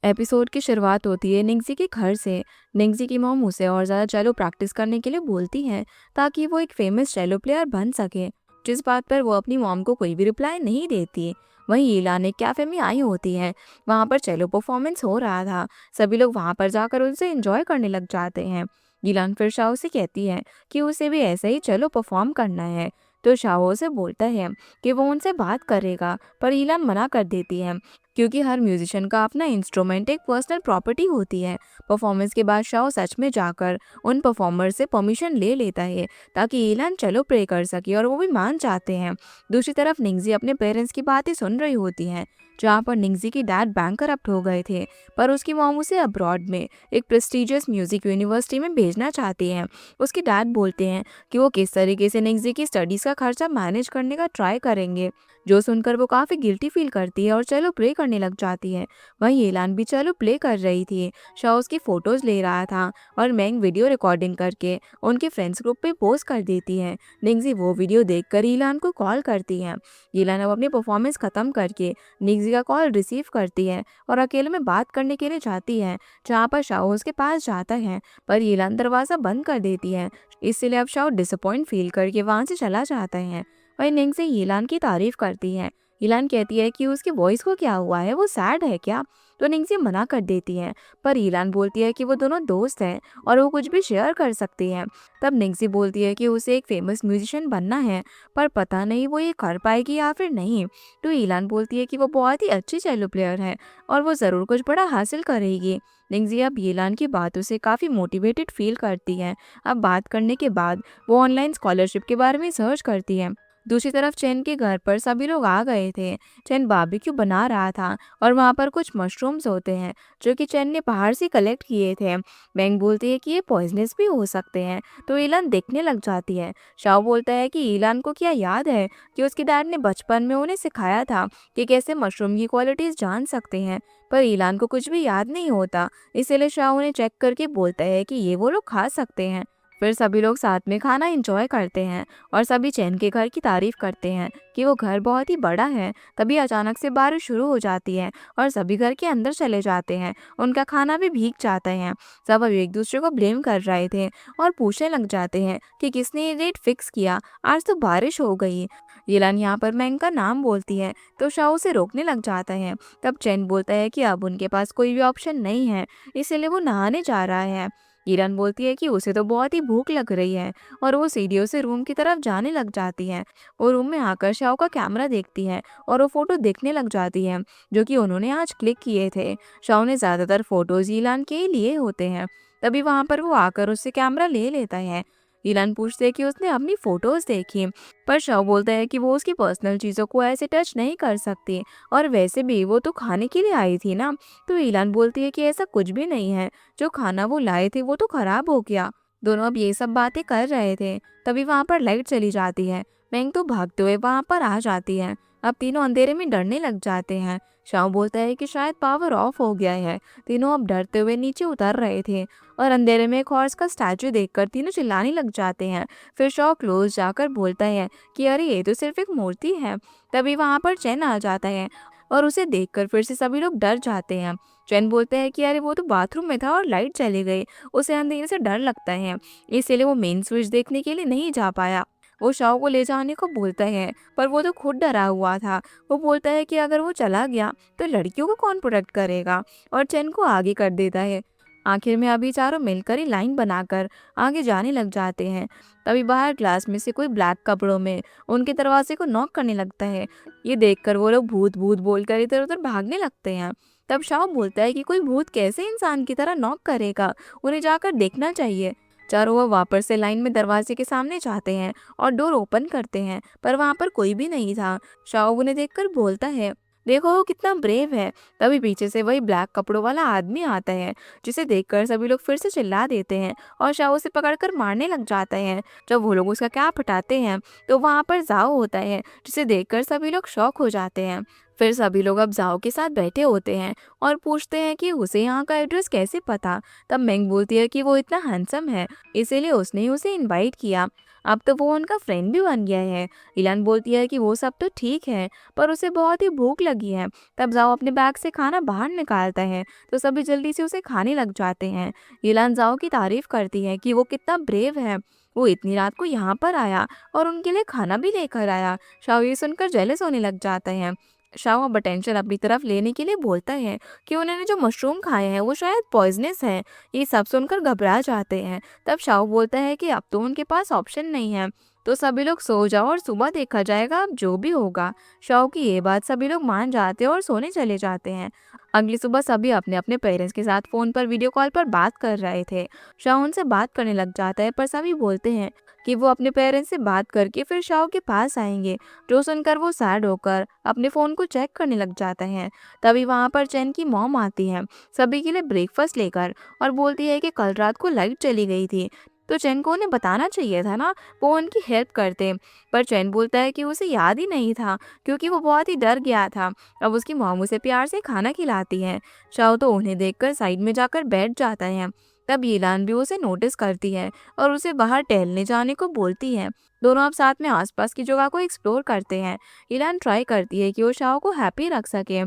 Episode की शुरुआत होती है निंगजी के घर से। निंगजी की मॉम उसे और ज़्यादा चेलो प्रैक्टिस करने के लिए बोलती है ताकि वो एक फेमस चेलो प्लेयर बन सके, जिस बात पर वो अपनी मॉम को कोई भी रिप्लाई नहीं देती। वहीं ईलान एक कैफे में आई होती है। वहाँ पर चेलो परफॉर्मेंस हो रहा था। सभी लोग वहाँ पर जाकर उनसे एंजॉय करने लग जाते हैं। ईलान फिर शाओ से कहती है कि उसे भी ऐसे ही चेलो परफॉर्म करना है। तो शाओ से बोलता है कि वो उनसे बात करेगा, पर ईलान मना कर देती है क्योंकि हर म्यूजिशियन का अपना इंस्ट्रूमेंट एक पर्सनल प्रॉपर्टी होती है। परफॉर्मेंस के बाद शाओ सच में जाकर उन परफॉर्मर से परमिशन ले लेता है ताकि ईलान चलो प्रे कर सके, और वो भी मान जाते हैं। दूसरी तरफ निंगजी अपने पेरेंट्स की बातें सुन रही होती हैं, जहाँ पर निंगजी की डैड बैंक करप्ट हो गए थे, पर उसकी मॉम उसे अब्रॉड में एक प्रेस्टिजियस म्यूजिक यूनिवर्सिटी में भेजना चाहती हैं। उसके डैड बोलते हैं कि वो किस तरीके से निंगजी की स्टडीज का खर्चा मैनेज करने का ट्राई करेंगे, जो सुनकर वो काफ़ी गिल्टी फील करती है और चलो प्रे करने लग जाती है। वहीं ईलान भी चलो प्ले कर रही थी। शाओ उसकी फ़ोटोज़ ले रहा था और मैंग वीडियो रिकॉर्डिंग करके उनके फ्रेंड्स ग्रुप पे पोस्ट कर देती है। निंगजी वो वीडियो देखकर ईलान को कॉल करती है। ईलान अब अपनी परफॉर्मेंस ख़त्म करके निंगजी का कॉल रिसीव करती है और अकेले में बात करने के लिए जाती है, जहाँ पर शाओ उसके पास जाता है, पर ईलान दरवाज़ा बंद कर देती है। इसलिए अब शाओ डिसअपॉइंट फील करके वहाँ से चला जाता है। वही निंगजी ईलान की तारीफ करती है। ईलान कहती है कि उसकी वॉइस को क्या हुआ है, वो सैड है क्या? तो निंगजी मना कर देती है, पर ईलान बोलती है कि वो दोनों दोस्त हैं और वो कुछ भी शेयर कर सकती है। तब निंगजी बोलती है कि उसे एक फेमस म्यूजिशियन बनना है, पर पता नहीं वो ये कर पाएगी या फिर नहीं। तो ईलान बोलती है कि वो बहुत ही अच्छी चेलो प्लेयर है और वो ज़रूर कुछ बड़ा हासिल करेगी। निंगजी अब ईलान की बातों से काफ़ी मोटिवेटेड फील करती है। अब बात करने के बाद वो ऑनलाइन स्कॉलरशिप के बारे में सर्च करती है। दूसरी तरफ चैन के घर पर सभी लोग आ गए थे। चैन बारबेक्यू बना रहा था और वहाँ पर कुछ मशरूम्स होते हैं जो कि चैन ने बाहर से कलेक्ट किए थे। मैंग बोलती है कि ये पॉइजनस भी हो सकते हैं, तो ईलान देखने लग जाती है। शाओ बोलता है कि ईलान को क्या याद है कि उसके डैड ने बचपन में उन्हें सिखाया था कि कैसे मशरूम की क्वालिटीज जान सकते हैं, पर ईलान को कुछ भी याद नहीं होता। इसीलिए शाओ उन्हें चेक करके बोलता है कि ये वो लोग खा सकते हैं। फिर सभी लोग साथ में खाना एंजॉय करते हैं और सभी चैन के घर की तारीफ करते हैं कि वो घर बहुत ही बड़ा है। तभी अचानक से बारिश शुरू हो जाती है और सभी घर के अंदर चले जाते हैं। उनका खाना भी भीग जाता है। सब अब एक दूसरे को ब्लेम कर रहे थे और पूछने लग जाते हैं कि किसने ये डेट फिक्स किया, आज तो बारिश हो गई। येलान यहाँ पर मैंग का नाम बोलती है तो शाओ उसे रोकने लग जाता है। तब चैन बोलता है कि अब उनके पास कोई भी ऑप्शन नहीं है, इसीलिए वो नहाने जा रहा है। ईरान बोलती है कि उसे तो बहुत ही भूख लग रही है और वो सीढ़ियों से रूम की तरफ जाने लग जाती है। वो रूम में आकर शाओ का कैमरा देखती है और वो फोटो देखने लग जाती है जो कि उन्होंने आज क्लिक किए थे। शाओ ने ज़्यादातर फोटोज ईलान के लिए होते हैं। तभी वहाँ पर वो आकर उससे कैमरा ले लेता है। ईलान पूछते है कि उसने अपनी फोटोज देखी, पर शाओ बोलता है कि वो उसकी पर्सनल चीज़ों को ऐसे टच नहीं कर सकती, और वैसे भी वो तो खाने के लिए आई थी ना। तो ईलान बोलती है कि ऐसा कुछ भी नहीं है, जो खाना वो लाए थे वो तो खराब हो गया। दोनों अब ये सब बातें कर रहे थे, तभी वहां पर लाइट चली जाती है। मैंग तो भागते हुए वहां पर आ जाती है। अब तीनों अंधेरे में डरने लग जाते हैं। शाओ बोलता है कि शायद पावर ऑफ हो गया है। तीनों अब डरते हुए नीचे उतर रहे थे और अंधेरे में एक हॉर्स का स्टैचू देखकर तीनों चिल्लाने लग जाते हैं। फिर शाओ क्लोज जाकर बोलता है कि अरे ये तो सिर्फ एक मूर्ति है। तभी वहां पर चैन आ जाता है और उसे देखकर फिर से सभी लोग डर जाते हैं। चैन बोलते हैं कि अरे वो तो बाथरूम में था और लाइट चली गई, उसे अंधेरे से डर लगता है, इसीलिए वो मेन स्विच देखने के लिए नहीं जा पाया। वो शाओ को ले जाने को बोलता है, पर वो तो खुद डरा हुआ था। वो बोलता है कि अगर वो चला गया तो लड़कियों को कौन प्रोटेक्ट करेगा, और चैन को आगे कर देता है। आखिर में अभी चारों मिलकर ही लाइन बनाकर आगे जाने लग जाते हैं। तभी बाहर ग्लास में से कोई ब्लैक कपड़ों में उनके दरवाजे को नॉक करने लगता है। ये देखकर वो लोग भूत भूत बोलकर इधर उधर भागने लगते हैं। तब शाओ बोलता है कि कोई भूत कैसे इंसान की तरह नॉक करेगा, उन्हें जाकर देखना चाहिए। चारों वो वापस से लाइन में दरवाजे के सामने जाते हैं और डोर ओपन करते हैं, पर वहां पर कोई भी नहीं था। शाओ उन्हें देखकर बोलता है, देखो वो कितना ब्रेव है। तभी पीछे से वही ब्लैक कपड़ों वाला आदमी आता है, जिसे देखकर सभी लोग फिर से चिल्ला देते हैं और शाओ उसे पकड़कर मारने लग जाता है। जब वो लोग उसका कैप हटाते हैं तो वहां पर जाओ होता है, जिसे देखकर सभी लोग शॉक हो जाते हैं। फिर सभी लोग अब जाओ के साथ बैठे होते हैं और पूछते हैं कि उसे यहाँ का एड्रेस कैसे पता। तब मेंग बोलती है कि वो इतना हैंडसम है, इसीलिए उसने उसे इनवाइट किया। अब तो वो उनका फ्रेंड भी बन गया है। इलान बोलती है कि वो सब तो ठीक है, पर उसे बहुत ही भूख लगी है। तब जाओ अपने बैग से खाना बाहर निकालता है, तो सभी जल्दी से उसे खाने लग जाते हैं। इलान जाओ की तारीफ करती है कि वो कितना ब्रेव है, वो इतनी रात को यहाँ पर आया और उनके लिए खाना भी लेकर आया। शाओ ये सुनकर जेलस होने लग जाता है। शाओ अब अटेंशन अपनी तरफ लेने के लिए बोलता है कि उन्होंने जो मशरूम खाए हैं वो शायद पॉइजनस है। ये सब सुनकर घबरा जाते हैं। तब शाओ बोलता है कि अब तो उनके पास ऑप्शन नहीं है, तो सभी लोग सो जाओ और सुबह देखा जाएगा, अब जो भी होगा। शाओ की ये बात सभी लोग मान जाते हैं और सोने चले जाते हैं। अगली सुबह सभी अपने अपने पेरेंट्स के साथ फोन पर वीडियो कॉल पर बात कर रहे थे। शाओ उनसे बात करने लग जाता है, पर सभी बोलते हैं कि वो अपने पेरेंट्स से बात करके फिर शाओ के पास आएंगे। जो सुनकर वो सैड होकर अपने फ़ोन को चेक करने लग जाता है। तभी वहाँ पर चैन की मॉम आती है सभी के लिए ब्रेकफास्ट लेकर और बोलती है कि कल रात को लाइट चली गई थी, तो चैन को उन्हें बताना चाहिए था ना, वो उनकी हेल्प करते। पर चैन बोलता है कि उसे याद ही नहीं था, क्योंकि वो बहुत ही डर गया था। अब उसकी मॉम उसे प्यार से खाना खिलाती है। शाओ तो उन्हें देखकर साइड में जाकर बैठ जाता है। तब यीलान भी उसे नोटिस करती है और उसे बाहर टहलने जाने को बोलती है। दोनों अब साथ में आसपास की जगह को एक्सप्लोर करते हैं। ईलान ट्राई करती है कि वो शाओ को हैप्पी रख सके।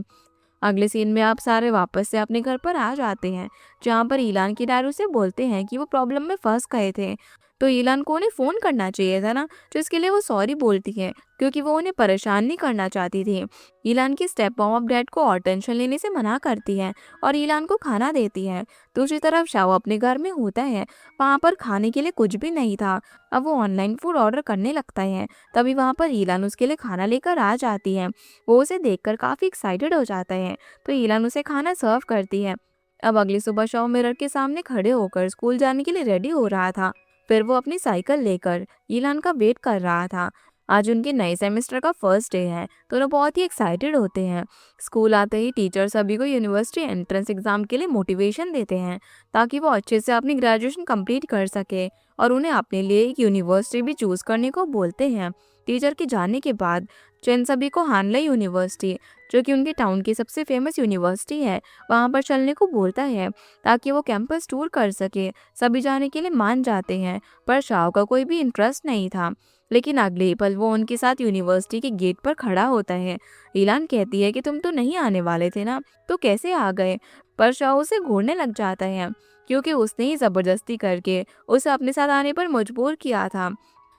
अगले सीन में आप सारे वापस से अपने घर पर आ जाते हैं, जहाँ पर ईलान की डैड उसे बोलते हैं कि वो प्रॉब्लम में फंस गए थे। तो ईलान को उन्हें फ़ोन करना चाहिए था ना, जिसके लिए वो सॉरी बोलती है, क्योंकि वो उन्हें परेशान नहीं करना चाहती थी। ईलान की स्टेप मॉम अब डैड को और टेंशन लेने से मना करती है और ईलान को खाना देती है। दूसरी तरफ शाओ अपने घर में होता है, वहाँ पर खाने के लिए कुछ भी नहीं था। अब वो ऑनलाइन फूड ऑर्डर करने लगता है। तभी वहाँ पर ईलान उसके लिए खाना लेकर आ जाती है। वो उसे देखकर काफ़ी एक्साइटेड हो जाता है, तो ईलान उसे खाना सर्व करती है। अब अगली सुबह शाओ मिरर के सामने खड़े होकर स्कूल जाने के लिए रेडी हो रहा था। फिर वो अपनी साइकिल लेकर ईलान का वेट कर रहा था। आज उनके नए सेमेस्टर का फर्स्ट डे है। दोनों बहुत ही एक्साइटेड होते हैं। स्कूल आते ही टीचर सभी को यूनिवर्सिटी एंट्रेंस एग्जाम के लिए मोटिवेशन देते हैं, ताकि वो अच्छे से अपनी ग्रेजुएशन कंप्लीट कर सके, और उन्हें अपने लिए एक यूनिवर्सिटी भी चूज करने को बोलते हैं। टीचर के जाने के बाद चैन सभी को हानले यूनिवर्सिटी, जो कि उनके टाउन की सबसे फेमस यूनिवर्सिटी है, वहाँ पर चलने को बोलता है, ताकि वो कैंपस टूर कर सके। सभी जाने के लिए मान जाते हैं, पर शाओ का कोई भी इंटरेस्ट नहीं था। लेकिन अगले ही पल वो उनके साथ यूनिवर्सिटी के गेट पर खड़ा होता है। ईलान कहती है कि तुम तो नहीं आने वाले थे ना, तो कैसे आ गए? पर शाओ उसे घूरने लग जाता है, क्योंकि उसने ही जबरदस्ती करके उसे अपने साथ आने पर मजबूर किया था।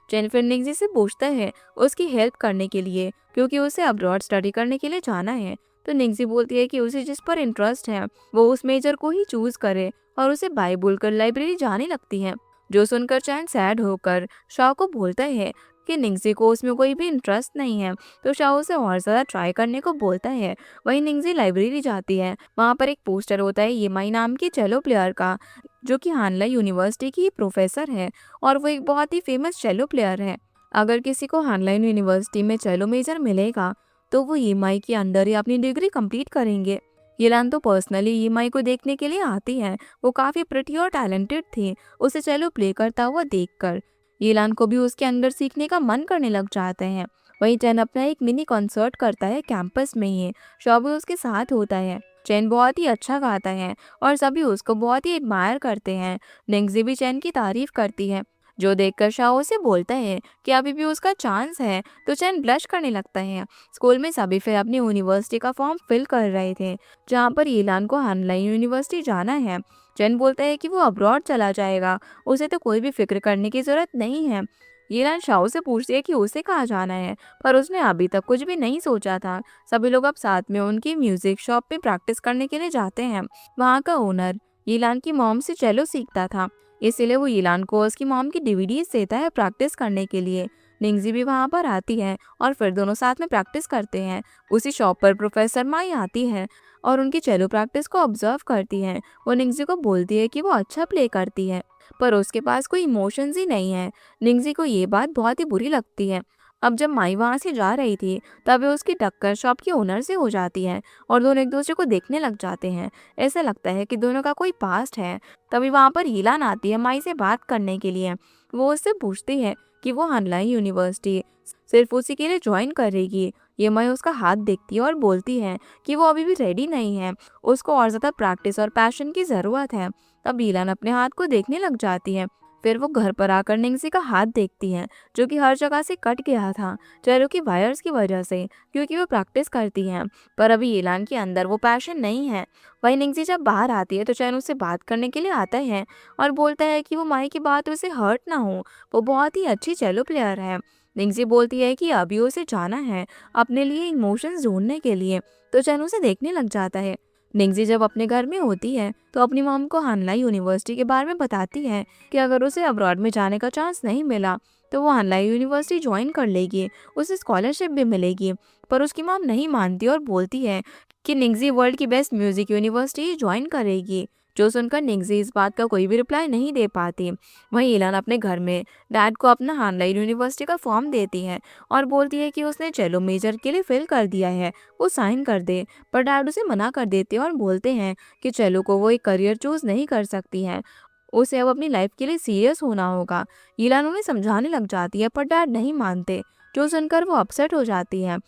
जेनिफर निंगजी से पूछता है उसकी हेल्प करने के लिए, क्योंकि उसे अब्रॉड स्टडी करने के लिए जाना है। तो निंगजी बोलती है कि उसे जिस पर इंटरेस्ट है वो उस मेजर को ही चूज करे, और उसे बाय बोलकर लाइब्रेरी जाने लगती है। जो सुनकर चैन सैड होकर शाओ को बोलता है कि निंगजी को उसमें कोई भी इंटरेस्ट नहीं है, तो शाओ उसे और ज़्यादा ट्राई करने को बोलता है। वहीं निंगजी लाइब्रेरी जाती है। वहाँ पर एक पोस्टर होता है येमाई नाम की चेलो प्लेयर का, जो कि हानला यूनिवर्सिटी की प्रोफेसर है, और वो एक बहुत ही फेमस चेलो प्लेयर है। अगर किसी को हानलाइन यूनिवर्सिटी में चेलो मेजर मिलेगा, तो वो येमाई के अंडर ही अपनी डिग्री कंप्लीट करेंगे। येलान तो पर्सनली येमाई को देखने के लिए आती है। वो काफ़ी प्रिटी और टैलेंटेड थी। उसे चेलो प्ले करता हुआ देखकर येलान को भी उसके अंदर सीखने का मन करने लग जाते हैं। वहीं चैन अपना एक मिनी कॉन्सर्ट करता है कैंपस में ही। शॉबी उसके साथ होता है। चैन बहुत ही अच्छा गाता है और सभी उसको बहुत ही एडमायर करते हैं। निंगजी भी चैन की तारीफ करती है, जो देखकर शाओ से बोलता है कि अभी भी उसका चांस है, तो चैन ब्लश करने लगता है। स्कूल में सभी फिर अपनी यूनिवर्सिटी का फॉर्म फिल कर रहे थे, जहाँ पर ईलान को हानलाइन यूनिवर्सिटी जाना है। चैन बोलता है कि वो अब्रॉड चला जाएगा, उसे तो कोई भी फिक्र करने की जरूरत नहीं है। ईलान शाओ से पूछती है कि उसे कहाँ जाना है, पर उसने अभी तक कुछ भी नहीं सोचा था। सभी लोग अब साथ में उनकी म्यूजिक शॉप पे प्रैक्टिस करने के लिए जाते हैं। वहाँ का ओनर ईलान की मॉम से चेलो सीखता था, इसीलिए वो ईलान को उसकी मॉम की डीवीडीज देता है प्रैक्टिस करने के लिए। निंगजी भी वहाँ पर आती है और फिर दोनों साथ में प्रैक्टिस करते हैं। उसी शॉप पर प्रोफेसर माई आती है और उनकी चेलो प्रैक्टिस को ऑब्जर्व करती है। वो निंगजी को बोलती है कि वो अच्छा प्ले करती है, पर उसके पास कोई इमोशंस ही नहीं है। निंगजी को ये बात बहुत ही बुरी लगती है। अब जब माई वहाँ से जा रही थी, तब वे उसकी टक्कर शॉप के ओनर से हो जाती है और दोनों एक दूसरे को देखने लग जाते हैं। ऐसा लगता है कि दोनों का कोई पास्ट है। तभी वहाँ पर ईलान आती है माई से बात करने के लिए। वो उससे पूछती है कि वो हानलाइन यूनिवर्सिटी सिर्फ उसी के लिए ज्वाइन करेगी, ये मई उसका हाथ देखती है और बोलती है कि वो अभी भी रेडी नहीं है, उसको और ज़्यादा प्रैक्टिस और पैशन की ज़रूरत है। तब ईलान अपने हाथ को देखने लग जाती है। फिर वो घर पर आकर निंगजी का हाथ देखती है, जो कि हर जगह से कट गया था चेलो की वायर्स की वजह से, क्योंकि वो प्रैक्टिस करती है। पर अभी ईलान के अंदर वो पैशन नहीं है। वही निंगजी जब बाहर आती है तो चैन उससे बात करने के लिए आता है और बोलता है कि वो माई की बात उसे हर्ट ना हो, वो बहुत ही अच्छी चेलो प्लेयर है। निंगजी बोलती है कि अभी उसे जाना है अपने लिए इमोशंस ढूंढने के लिए, तो चैन उसे देखने लग जाता है। निंगजी जब अपने घर में होती है तो अपनी मॉम को हानलाई यूनिवर्सिटी के बारे में बताती है कि अगर उसे अब्रॉड में जाने का चांस नहीं मिला तो वो हानलाई यूनिवर्सिटी ज्वाइन कर लेगी, उसे स्कॉलरशिप भी मिलेगी। पर उसकी मॉम नहीं मानती और बोलती है कि निंगजी वर्ल्ड की बेस्ट म्यूजिक यूनिवर्सिटी ज्वाइन करेगी, जो सुनकर निंगजी इस बात का कोई भी रिप्लाई नहीं दे पाती। वहीं ईलान अपने घर में डैड को अपना हानलाई यूनिवर्सिटी का फॉर्म देती है और बोलती है कि उसने चेलो मेजर के लिए फिल कर दिया है, वो साइन कर दे। पर डैड उसे मना कर देते हैं और बोलते हैं कि चेलो को वो एक करियर चूज नहीं कर सकती है, उसे अब अपनी लाइफ के लिए सीरियस होना होगा। ईलान उन्हें समझाने लग जाती है पर डैड नहीं मानते, जो सुनकर वो अपसेट हो जाती है।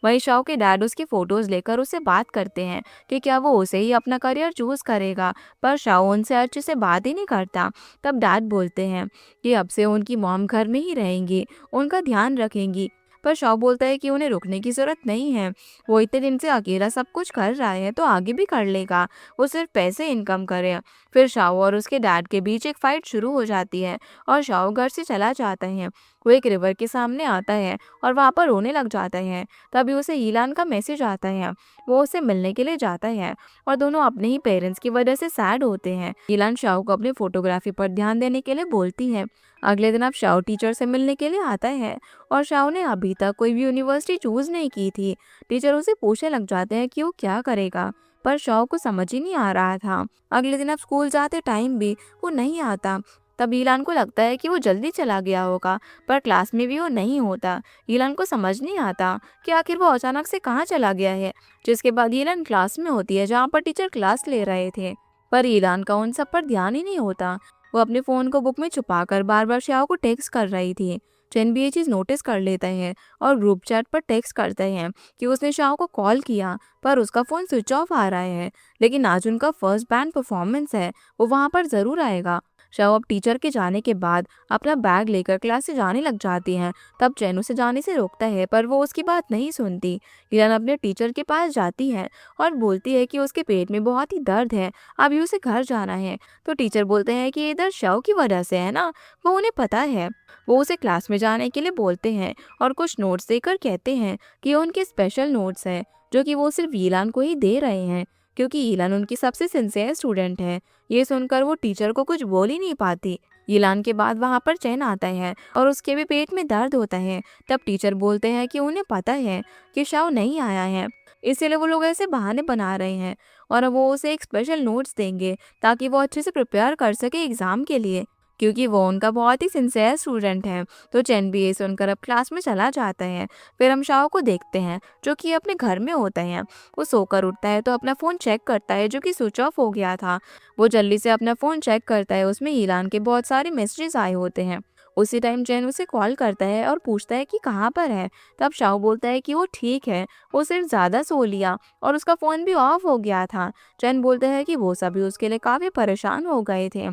वहीं शाओ के डैड उसकी फोटोज लेकर उससे बात करते हैं कि क्या वो उसे ही अपना करियर चूज करेगा, पर शाओ उनसे अच्छे से बात ही नहीं करता। तब डैड बोलते हैं कि अब से उनकी मॉम घर में ही रहेंगी, उनका ध्यान रखेंगी। पर शाओ बोलता है कि उन्हें रुकने की जरूरत नहीं है, वो इतने दिन से अकेला सब कुछ कर रहा है तो आगे भी कर लेगा, वो सिर्फ पैसे इनकम करे। फिर शाओ और उसके डैड के बीच एक फाइट शुरू हो जाती है और शाओ घर से चला जाता है। वो एक रिवर के सामने आता है और वहाँ पर रोने लग जाता है। तभी उसे ईलान का मैसेज आता है, वो उसे मिलने के लिए जाता है और दोनों अपने ही पेरेंट्स की वजह से सैड होते हैं। ईलान शाओ को अपने फोटोग्राफी पर ध्यान देने के लिए बोलती है। अगले दिन अब शाओ टीचर से मिलने के लिए आता है और शाओ ने अभी तक कोई भी यूनिवर्सिटी चूज नहीं की थी। टीचर उसे पूछने लग जाते हैं कि वो क्या करेगा, पर शाओ को समझ ही नहीं आ रहा था। अगले दिन अब स्कूल जाते टाइम भी वो नहीं आता। तब ईलान को लगता है कि वो जल्दी चला गया होगा, पर क्लास में भी वो नहीं होता। ईलान को समझ नहीं आता कि आखिर वो अचानक से कहाँ चला गया है। जिसके बाद ईलान क्लास में होती है जहाँ पर टीचर क्लास ले रहे थे, पर ईलान का उन सब पर ध्यान ही नहीं होता। वो अपने फ़ोन को बुक में छुपाकर बार बार शाओ को टेक्स्ट कर रही थी। चेन भी ये चीज़ नोटिस कर लेता है और ग्रुप चैट पर टेक्स्ट करते हैं कि उसने शाओ को कॉल किया पर उसका फ़ोन स्विच ऑफ आ रहा है। लेकिन आज उनका फर्स्ट बैंड परफॉर्मेंस है, वो वहाँ पर ज़रूर आएगा। शाओ अब टीचर के जाने के बाद अपना बैग लेकर क्लास से जाने लग जाती हैं। तब चैन उसे जाने से रोकता है पर वो उसकी बात नहीं सुनती। हिरन अपने टीचर के पास जाती है और बोलती है कि उसके पेट में बहुत ही दर्द है, अभी उसे घर जाना है। तो टीचर बोलते हैं कि ये दर्द शाओ की वजह से है ना, वो उन्हें पता है। वो उसे क्लास में जाने के लिए बोलते हैं और कुछ नोट्स देकर कहते हैं कि ये उनके स्पेशल नोट्स हैं, जो कि वो सिर्फ ईलान को ही दे रहे हैं, क्योंकि ईलान उनकी सबसे सिंसियर स्टूडेंट है। ये सुनकर वो टीचर को कुछ बोल ही नहीं पाती। ईलान के बाद वहाँ पर चैन आता है और उसके भी पेट में दर्द होता है। तब टीचर बोलते हैं कि उन्हें पता है कि शाओ नहीं आया है, इसीलिए वो लोग ऐसे बहाने बना रहे हैं और अब वो उसे एक स्पेशल नोट्स देंगे ताकि वो अच्छे से प्रिपेयर कर सके एग्ज़ाम के लिए, क्योंकि वो उनका बहुत ही सिंसियर स्टूडेंट है। तो चैन भी ये सुनकर अब क्लास में चला जाता है। फिर हम शाओ को देखते हैं जो कि अपने घर में होता है। वो सोकर उठता है तो अपना फ़ोन चेक करता है जो कि स्विच ऑफ हो गया था। वो जल्दी से अपना फ़ोन चेक करता है, उसमें ईलान के बहुत सारे मैसेजेस आए होते हैं। उसी टाइम चैन उसे कॉल करता है और पूछता है कि कहाँ पर है। तब शाओ बोलता है कि वो ठीक है, वो सिर्फ ज़्यादा सो लिया और उसका फ़ोन भी ऑफ हो गया था। चैन बोलता है कि वो सभी उसके लिए काफ़ी परेशान हो गए थे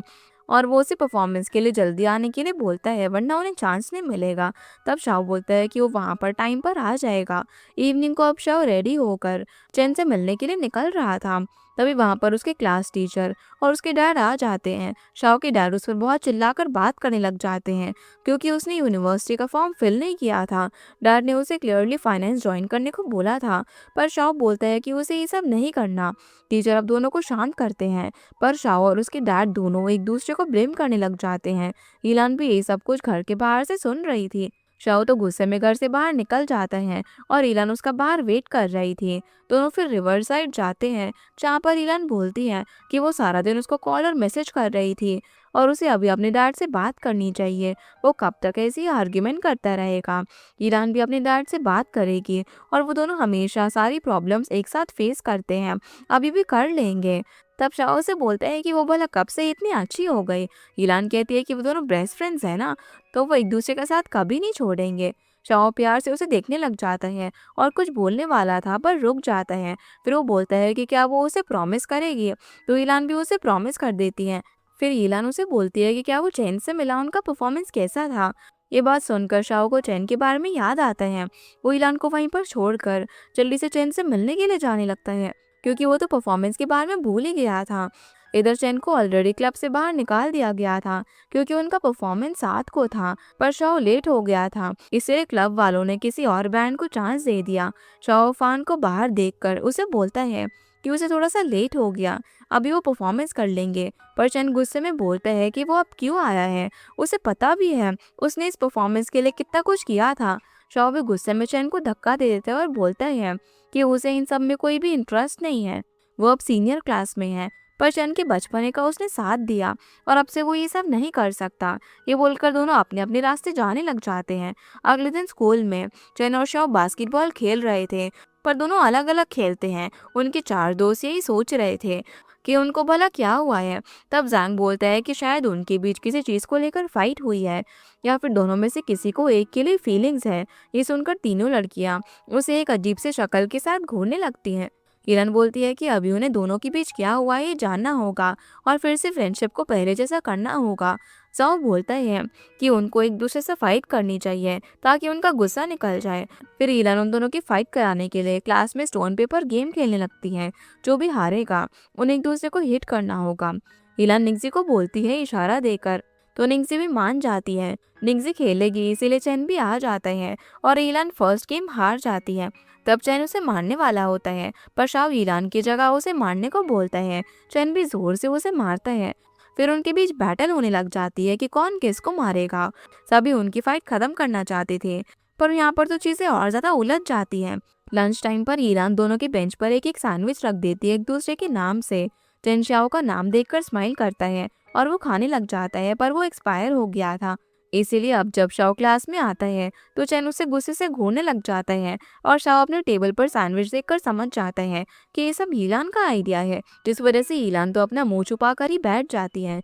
और वो उसे परफॉर्मेंस के लिए जल्दी आने के लिए बोलता है, वरना उन्हें चांस नहीं मिलेगा। तब शाओ बोलता है कि वो वहाँ पर टाइम पर आ जाएगा। इवनिंग को अब शाओ रेडी होकर चैन से मिलने के लिए निकल रहा था। तभी वहाँ पर उसके क्लास टीचर और उसके डैड आ जाते हैं। शाओ के डैड उस पर बहुत चिल्लाकर बात करने लग जाते हैं क्योंकि उसने यूनिवर्सिटी का फॉर्म फिल नहीं किया था। डैड ने उसे क्लियरली फाइनेंस ज्वाइन करने को बोला था, पर शाओ बोलता है कि उसे ये सब नहीं करना। टीचर अब दोनों को शांत करते हैं, पर शाओ और उसके डैड दोनों एक दूसरे को ब्लेम करने लग जाते हैं। ईलान भी ये सब कुछ घर के बाहर से सुन रही थी। शाओ तो गुस्से में घर से बाहर निकल जाता है और ईलान उसका बाहर वेट कर रही थी। दोनों फिर रिवर साइड जाते हैं जहाँ पर ईलान बोलती है कि वो सारा दिन उसको कॉल और मैसेज कर रही थी और उसे अभी अपने डैड से बात करनी चाहिए। वो कब तक ऐसे ही आर्ग्यूमेंट करता रहेगा। ईरान भी अपने डैड से बात करेगी और वो दोनों हमेशा सारी प्रॉब्लम्स एक साथ फेस करते हैं, अभी भी कर लेंगे। तब शाओ से बोलता है कि वो भला कब से इतनी अच्छी हो गई। ईलान कहती है कि वो दोनों बेस्ट फ्रेंड्स हैं ना, तो वो एक दूसरे का साथ कभी नहीं छोड़ेंगे। शाओ प्यार से उसे देखने लग जाता है और कुछ बोलने वाला था पर रुक जाता है। फिर वो बोलता है कि क्या वो उसे प्रॉमिस करेगी, तो ईलान भी उसे प्रॉमिस कर देती है। फिर ईलान उसे बोलती है कि क्या वो चैन से मिला, उनका परफॉर्मेंस कैसा था। ये बात सुनकर शाओ को चैन के बारे में याद आता है। वो ईलान को वहीं पर छोड़कर जल्दी से चैन से मिलने के लिए जाने लगता है, क्योंकि वो तो परफॉर्मेंस के बारे में भूल ही गया था। इधर चैन को ऑलरेडी क्लब से बाहर निकाल दिया गया था, क्योंकि उनका परफॉर्मेंस 7 को था, पर शाओ लेट हो गया था। इसलिए क्लब वालों ने किसी और बैंड को चांस दे दिया। शाओ फान को बाहर देखकर उसे बोलता है कि उसे थोड़ा सा लेट हो गया, अभी वो परफॉर्मेंस कर लेंगे। पर चैन गुस्से में बोलता है कि वो अब क्यों आया है, उसे पता भी है उसने इस परफॉर्मेंस के लिए कितना कुछ किया था। शाओ भी गुस्से में चैन को धक्का दे देता है और बोलता है कि उसे इन सब में कोई भी इंटरेस्ट नहीं है, वो अब सीनियर क्लास में है। पर चैन के बचपने का उसने साथ दिया और अब से वो ये सब नहीं कर सकता। ये बोलकर दोनों अपने अपने रास्ते जाने लग जाते हैं। अगले दिन स्कूल में चैन और शाओ बास्केटबॉल खेल रहे थे, पर दोनों अलग अलग खेलते हैं। उनके 4 दोस्त यही सोच रहे थे कि उनको भला क्या हुआ है। तब जैंग बोलता है कि शायद उनके बीच किसी चीज़ को लेकर फाइट हुई है, या फिर दोनों में से किसी को एक के लिए फीलिंग्स है। ये सुनकर तीनों लड़कियां उसे एक अजीब से शक्ल के साथ घूरने लगती हैं। किरण बोलती है कि अभी उन्हें दोनों के बीच क्या हुआ है ये जानना होगा और फिर से फ्रेंडशिप को पहले जैसा करना होगा। जाओ बोलता है कि उनको एक दूसरे से फाइट करनी चाहिए ताकि उनका गुस्सा निकल जाए। फिर ईलान उन दोनों की फाइट कराने के लिए क्लास में स्टोन पेपर गेम खेलने लगती है। जो भी हारेगा उन्हें एक दूसरे को हिट करना होगा। ईलान निंगजी को बोलती है इशारा देकर, तो निंगजी भी मान जाती है। निंगजी खेलेगी इसीलिए चैन भी आ जाता है और ईलान फर्स्ट गेम हार जाती है। तब चैन उसे मारने वाला होता है, पर शाओ ईलान की जगह उसे मारने को बोलता है। चैन भी जोर से उसे मारता है। फिर उनके बीच बैटल होने लग जाती है कि कौन किसको मारेगा। सभी उनकी फाइट खत्म करना चाहते थे, पर यहाँ पर तो चीजें और ज्यादा उलझ जाती हैं। लंच टाइम पर ईरान दोनों के बेंच पर एक एक सैंडविच रख देती है एक दूसरे के नाम से। चैन शाओ का नाम देखकर स्माइल करता है और वो खाने लग जाता है, पर वो एक्सपायर हो गया था। इसीलिए अब जब शाओ क्लास में आता है तो चैन उसे गुस्से से घूरने लग जाता है और शाओ अपने टेबल पर सैंडविच देखकर समझ जाता है कि ये सब ईलान का आइडिया है, जिस वजह से ईलान तो अपना मुंह छुपा कर ही बैठ जाती है।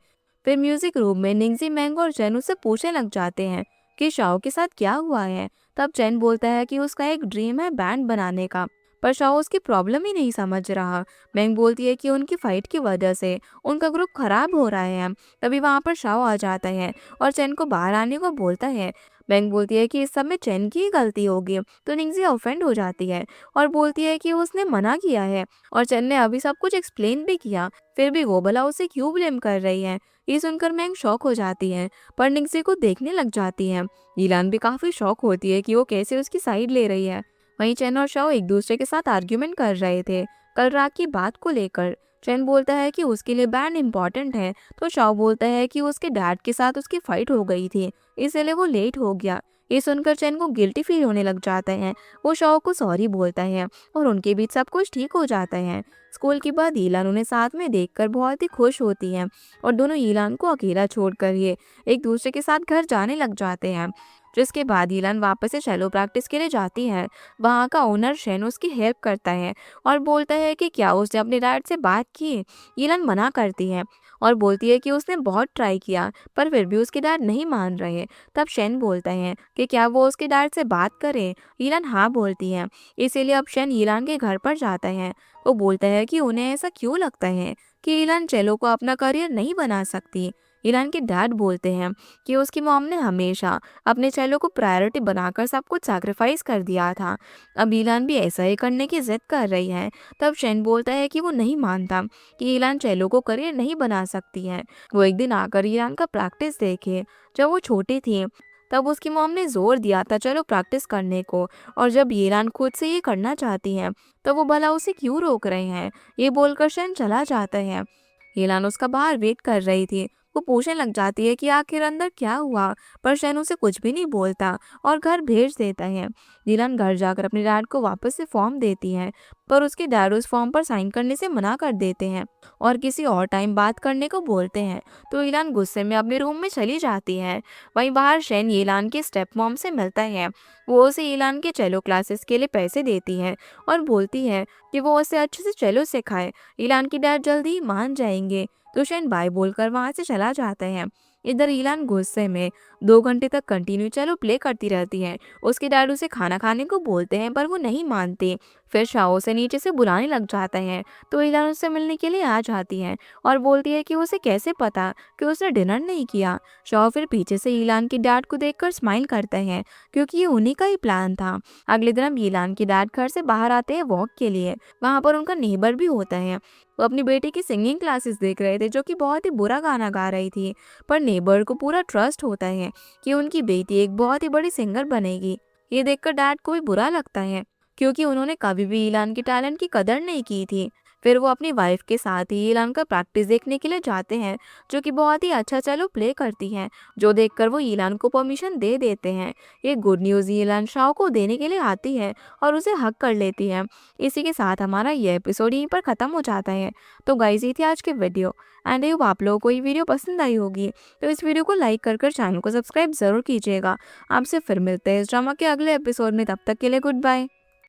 फिर म्यूजिक रूम में निंगजी, मैंगो और चैन उससे पूछने लग जाते हैं कि शाओ के साथ क्या हुआ है। तब चैन बोलता है कि उसका एक ड्रीम है बैंड बनाने का, पर शाओ उसकी प्रॉब्लम ही नहीं समझ रहा। मैंग बोलती है कि उनकी फाइट की वजह से उनका ग्रुप खराब हो रहा है। तभी वहाँ पर शाओ आ जाता है और चैन को बाहर आने को बोलता है। मैंग बोलती है कि इस सब में चैन की ही गलती होगी, तो निंगजी ऑफेंड हो जाती है और बोलती है कि उसने मना किया है और चैन ने अभी सब कुछ एक्सप्लेन भी किया, फिर भी वो भला उसे क्यों ब्लेम कर रही है। ये सुनकर मैंग शॉक हो जाती है, पर निंगजी को देखने लग जाती है। ईलान भी काफी शॉक होती है कि वो कैसे उसकी साइड ले रही है। वहीं चैन और शाओ एक दूसरे के साथ आर्ग्यूमेंट कर रहे थे कल रात की बात को लेकर। चैन बोलता है कि उसके लिए बैंड इम्पोर्टेंट है, तो शाओ बोलता है कि उसके डैड के साथ उसकी फाइट हो गई थी, इसलिए वो लेट हो गया। ये सुनकर चैन को गिल्टी फील होने लग जाता है। वो शाओ को सॉरी बोलता है और उनके बीच सब कुछ ठीक हो जाता है। स्कूल के बाद ईलान उन्हें साथ में देखकर बहुत ही खुश होती है और दोनों ईलान को अकेला छोड़कर ये एक दूसरे के साथ घर जाने लग जाते हैं। जिसके बाद ईलान वापस से चैलो प्रैक्टिस के लिए जाती है। वहाँ का ओनर शेन उसकी हेल्प करता है और बोलता है कि क्या उसने अपने डैड से बात की। ईलान मना करती है और बोलती है कि उसने बहुत ट्राई किया, पर फिर भी उसके डैड नहीं मान रहे। तब शेन बोलता है कि क्या वो उसके डैड से बात करे। ईलान हाँ बोलती है। इसीलिए अब शेन ईलान के घर पर जाता है। वो बोलता है कि उन्हें ऐसा क्यों लगता है कि ईलान चेलो को अपना करियर नहीं बना सकती। ईलान के डैड बोलते हैं कि उसकी मॉम ने हमेशा अपने चेलो को प्रायोरिटी बनाकर सब कुछ सैक्रिफाइस कर दिया था। अब ईलान भी ऐसा ही करने की जिद कर रही है। तब शेन बोलता है कि वो नहीं मानता कि ईलान चेलो को करियर नहीं बना सकती है। वो एक दिन आकर ईलान का प्रैक्टिस देखे। जब वो छोटी थी तब उसकी मॉम ने जोर दिया था चलो प्रैक्टिस करने को, और जब ईरान खुद से ये करना चाहती है तो वो भला उसे क्यों रोक रहे हैं। ये बोलकर शेन चला जाता है। ईलान उसका बाहर वेट कर रही थी। वो पूछने लग जाती है कि आखिर अंदर क्या हुआ, पर शेन उसे कुछ भी नहीं बोलता और घर भेज देता है। ईलान घर जाकर अपने डैड को वापस से फॉर्म देती है, पर उसके डैड उस फॉर्म पर साइन करने से मना कर देते हैं और किसी और टाइम बात करने को बोलते हैं। तो ईलान गुस्से में अपने रूम में चली जाती है। वहीं बाहर शेन ईलान के स्टेप मॉम से मिलता है। वो उसे ईलान के चेलो क्लासेस के लिए पैसे देती है और बोलती है कि वो उसे अच्छे से चेलो सिखाए। ईलान की डैड जल्दी ही मान जाएंगे। तो शेन बाय बोलकर वहां से चला जाता है। इधर ईलान गुस्से में 2 घंटे तक कंटिन्यू चेलो प्ले करती रहती है। उसके डैड उसे खाना खाने को बोलते हैं पर वो नहीं मानती। फिर शाओ उसे नीचे से बुलाने लग जाता है तो ईलान उससे मिलने के लिए आ जाती है और बोलती है कि उसे कैसे पता कि उसने डिनर नहीं किया। शाओ फिर पीछे से ईलान के डैड को देखकर स्माइल करते हैं क्योंकि ये उन्हीं का ही प्लान था। अगले दिन अब ईलान के डैड घर से बाहर आते हैं वॉक के लिए। वहाँ पर उनका नेबर भी होता है। वो अपनी बेटी की सिंगिंग क्लासेस देख रहे थे जो कि बहुत ही बुरा गाना गा रही थी। पर नेबर को पूरा ट्रस्ट होता है कि उनकी बेटी एक बहुत ही बड़ी सिंगर बनेगी। ये देखकर डैड को भी बुरा लगता है क्योंकि उन्होंने कभी भी ईलान के टैलेंट की कदर नहीं की थी। फिर वो अपनी वाइफ के साथ ही ईलान का प्रैक्टिस देखने के लिए जाते हैं जो कि बहुत ही अच्छा चलो प्ले करती हैं, जो देखकर वो ईलान को परमिशन दे देते हैं। ये गुड न्यूज़ ईलान शाओ को देने के लिए आती है और उसे हक कर लेती है। इसी के साथ हमारा ये एपिसोड यहीं पर ख़त्म हो जाता है। तो गाइस ये थी आज की वीडियो एंड आई होप आप लोगों को ये वीडियो पसंद आई होगी। तो इस वीडियो को लाइक कर चैनल को सब्सक्राइब ज़रूर कीजिएगा। आपसे फिर मिलते हैं इस ड्रामा के अगले एपिसोड में। तब तक के लिए गुड बाय।